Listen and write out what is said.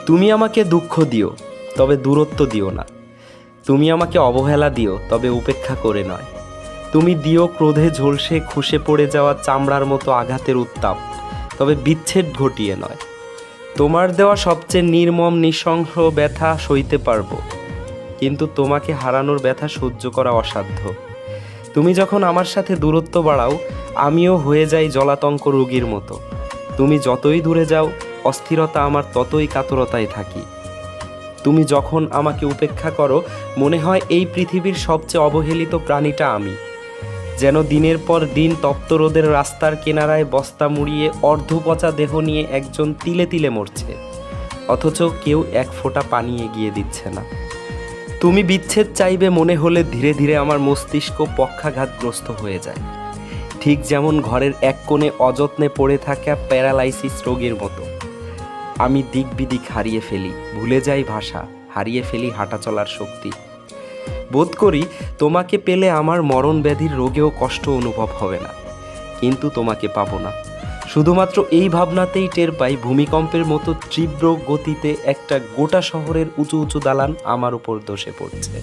তুমি আমাকে দুঃখ দিও, তবে দূরত্ব দিও না। তুমি আমাকে অবহেলা দিও, তবে উপেক্ষা করে নয়। তুমি দিও ক্রোধে ঝলসে খসে পড়ে যাওয়া চামড়ার মতো আঘাতের উত্তাপ, তবে বিচ্ছেদ ঘটিয়ে নয়। তোমার দেওয়া সবচেয়ে নির্মম নৃশংস ব্যথা সইতে পারবো, কিন্তু তোমাকে হারানোর ব্যথা সহ্য করা অসাধ্য। তুমি যখন আমার সাথে দূরত্ব বাড়াও, আমিও হয়ে যাই জলাতঙ্ক রোগীর মতো। তুমি যতই দূরে যাও, অস্থিরতা আমার ততই কাতরতায় থাকি। তুমি যখন আমাকে উপেক্ষা করো, মনে হয় এই পৃথিবীর সবচেয়ে অবহেলিত প্রাণীটা আমি। যেন দিনের পর দিন তপ্ত রোদের রাস্তার কিনারায় বস্তা মুড়িয়ে অর্ধপচা দেহ নিয়ে একজন তিলে তিলে মরছে, অথচ কেউ এক ফোঁটা পানি এগিয়ে দিচ্ছে না। তুমি বিচ্ছেদ চাইবে মনে হলে ধীরে ধীরে আমার মস্তিষ্ক পক্ষাঘাতগ্রস্ত হয়ে যায়, ঠিক যেমন ঘরের এক কোণে অযত্নে পড়ে থাকা প্যারালাইসিস রোগীর মতো। আমি দিক বিদিক হারিয়ে ফেলি, ভুলে যাই ভাষা, হারিয়ে ফেলি হাঁটা চলার শক্তি। বোধ করি তোমাকে পেলে আমার মরণ ব্যাধির রোগেও কষ্ট অনুভব হবে না, কিন্তু তোমাকে পাবো না। শুধুমাত্র এই ভাবনাতেই টের পাই ভূমিকম্পের মতো তীব্র গতিতে একটা গোটা শহরের উঁচু উঁচু দালান আমার উপর ধসে পড়ছে।